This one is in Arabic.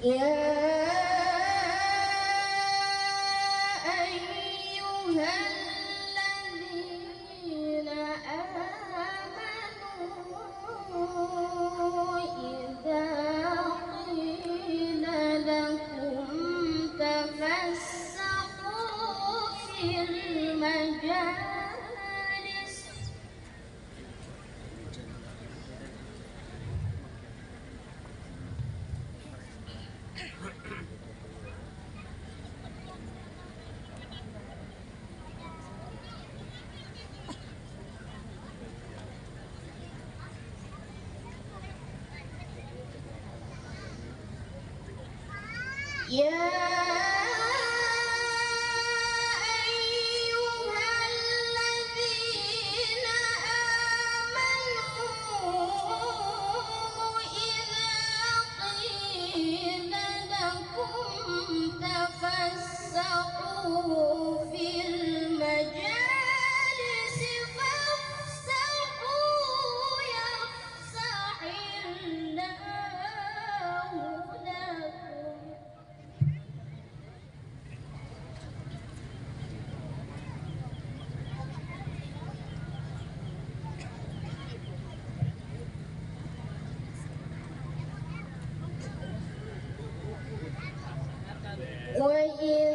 يا أيها الذين آمنوا إذا قيل لكم تفسحوا في المجالس يا أيها الذين آمنوا إذا قيل لكم تفسحوا في المجالس فافسحوا يفسح الله لكم وإذا